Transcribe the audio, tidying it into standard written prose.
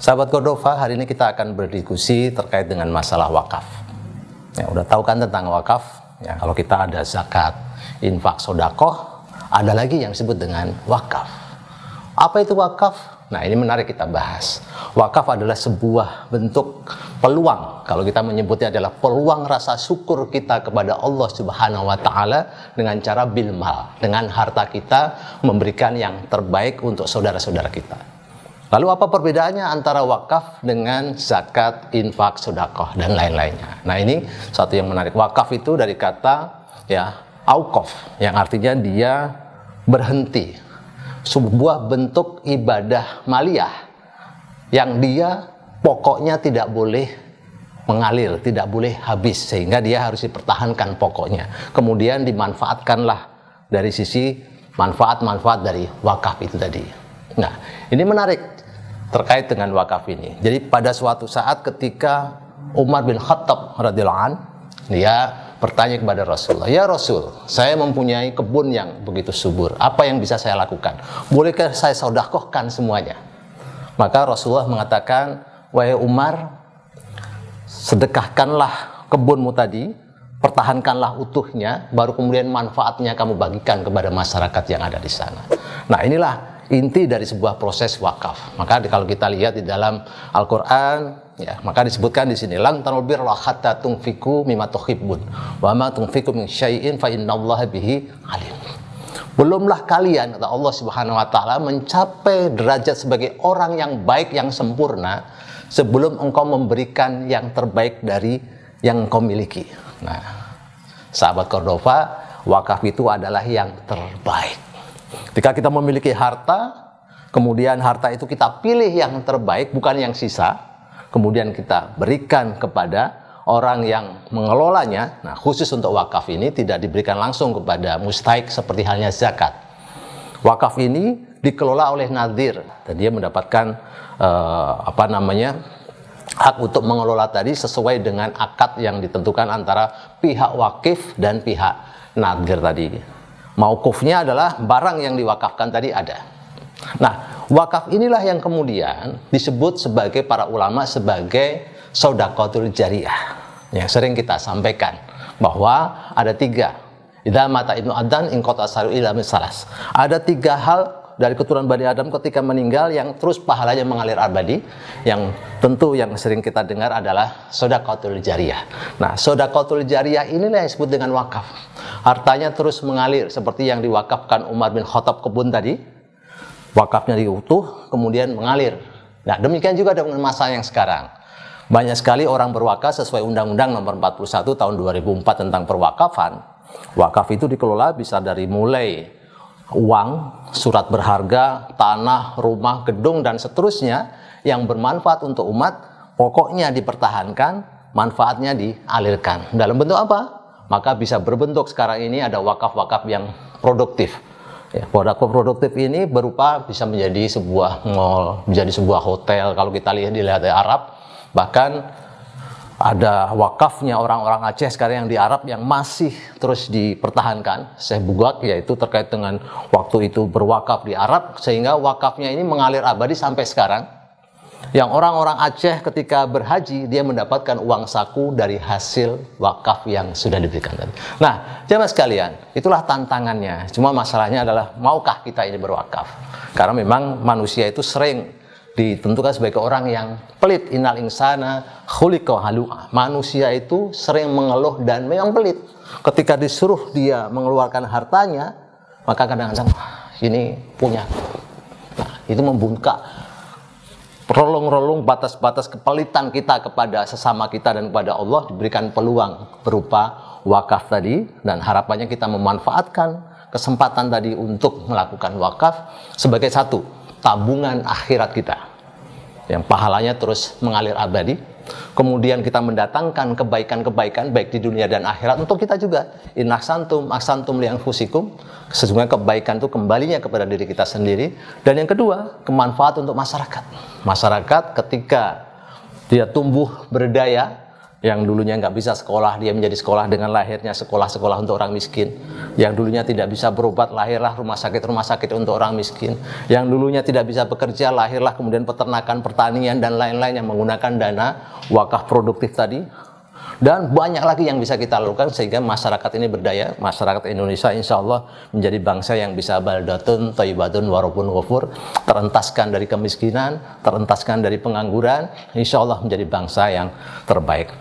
Sahabat Cordova, hari ini kita akan berdiskusi terkait dengan masalah wakaf. Ya, udah tahu kan tentang wakaf? Ya, kalau kita ada zakat, infak, sodakoh, ada lagi yang disebut dengan wakaf. Apa itu wakaf? Nah, ini menarik kita bahas. Wakaf adalah sebuah bentuk peluang. Kalau kita menyebutnya adalah peluang rasa syukur kita kepada Allah Subhanahu wa Ta'ala dengan cara bilmal, dengan harta kita memberikan yang terbaik untuk saudara-saudara kita. Lalu apa perbedaannya antara wakaf dengan zakat, infak, sedekah dan lain-lainnya? Nah, ini satu yang menarik. Wakaf itu dari kata auqaf, yang artinya dia berhenti. Sebuah bentuk ibadah maliyah yang dia pokoknya tidak boleh mengalir, tidak boleh habis, sehingga dia harus dipertahankan pokoknya. Kemudian dimanfaatkanlah dari sisi manfaat-manfaat dari wakaf itu tadi. Nah, ini menarik terkait dengan wakaf ini. Jadi pada suatu saat ketika Umar bin Khattab radhiyallahu anhu, dia bertanya kepada Rasulullah, "Ya Rasul, saya mempunyai kebun yang begitu subur. Apa yang bisa saya lakukan? Bolehkah saya sedekahkan semuanya?" Maka Rasulullah mengatakan, "Wahai Umar, sedekahkanlah kebunmu tadi, pertahankanlah utuhnya, baru kemudian manfaatnya kamu bagikan kepada masyarakat yang ada di sana." Nah, inilah inti dari sebuah proses wakaf. Maka kalau kita lihat di dalam Al-Quran, maka disebutkan di sini, "Lan tanul birra hatta tunfiqu mimma tuhibbun, wa ma tunfiqu min syai'in fa innallaha bihi alim." Belumlah kalian, kata Allah Subhanahu wa Ta'ala, mencapai derajat sebagai orang yang baik, yang sempurna, sebelum engkau memberikan yang terbaik dari yang engkau miliki. Nah, sahabat Cordova, wakaf itu adalah yang terbaik. Ketika kita memiliki harta, kemudian harta itu kita pilih yang terbaik, bukan yang sisa, kemudian kita berikan kepada orang yang mengelolanya. Nah, khusus untuk wakaf ini tidak diberikan langsung kepada mustahik seperti halnya zakat. Wakaf ini dikelola oleh nadhir, dan dia mendapatkan hak untuk mengelola tadi sesuai dengan akad yang ditentukan antara pihak wakif dan pihak nadhir tadi. Mauqufnya adalah barang yang diwakafkan tadi ada. Nah, wakaf inilah yang kemudian disebut sebagai para ulama sebagai shadaqatul jariyah. Yang sering kita sampaikan bahwa ada tiga. Idza mata ibnu Adam in qata saru ila misalas. Ada tiga hal dari keturunan Bani Adam ketika meninggal yang terus pahalanya mengalir abadi. Yang tentu yang sering kita dengar adalah shadaqatul jariyah. Nah, shadaqatul jariyah inilah yang disebut dengan wakaf. Hartanya terus mengalir seperti yang diwakafkan Umar bin Khattab kebun tadi. Wakafnya diutuh, kemudian mengalir. Nah, demikian juga dengan masa yang sekarang. Banyak sekali orang berwakaf sesuai Undang-Undang Nomor 41 Tahun 2004 tentang perwakafan. Wakaf itu dikelola bisa dari mulai uang, surat berharga, tanah, rumah, gedung, dan seterusnya yang bermanfaat untuk umat, pokoknya dipertahankan, manfaatnya dialirkan. Dalam bentuk apa? Maka bisa berbentuk sekarang ini ada wakaf-wakaf yang produktif. Wakaf produktif ini berupa bisa menjadi sebuah mall, menjadi sebuah hotel. Kalau kita lihat di Arab, bahkan ada wakafnya orang-orang Aceh sekarang yang di Arab yang masih terus dipertahankan. Syekh Bugak, yaitu terkait dengan waktu itu berwakaf di Arab, sehingga wakafnya ini mengalir abadi sampai sekarang. Yang orang-orang Aceh ketika berhaji, dia mendapatkan uang saku dari hasil wakaf yang sudah diberikan tadi. Nah, jemaah sekalian, itulah tantangannya. Cuma masalahnya adalah, maukah kita ini berwakaf? Karena memang manusia itu sering ditentukan sebagai orang yang pelit. Innal insana khuliqa halu'a. Manusia itu sering mengeluh dan memang pelit. Ketika disuruh dia mengeluarkan hartanya, maka kadang-kadang ini punya. Nah, itu membuka relung-relung batas-batas kepelitan kita kepada sesama kita dan kepada Allah. Diberikan peluang berupa wakaf tadi, dan harapannya kita memanfaatkan kesempatan tadi untuk melakukan wakaf sebagai satu tabungan akhirat kita yang pahalanya terus mengalir abadi. Kemudian kita mendatangkan kebaikan-kebaikan baik di dunia dan akhirat untuk kita juga. In ahsantum li anfusikum. Sesungguhnya kebaikan itu kembalinya kepada diri kita sendiri. Dan yang kedua, kemanfaat untuk masyarakat. Masyarakat ketika dia tumbuh berdaya, Yang dulunya nggak bisa sekolah, dia menjadi sekolah dengan lahirnya sekolah-sekolah untuk orang miskin. Yang dulunya tidak bisa berobat, lahirlah rumah sakit untuk orang miskin. Yang dulunya tidak bisa bekerja, lahirlah kemudian peternakan, pertanian, dan lain-lain yang menggunakan dana wakaf produktif tadi. Dan banyak lagi yang bisa kita lakukan sehingga masyarakat ini berdaya. Masyarakat Indonesia insya Allah menjadi bangsa yang bisa baldatun, thayyibatun, warabun ghafur, terentaskan dari kemiskinan, terentaskan dari pengangguran, insya Allah menjadi bangsa yang terbaik.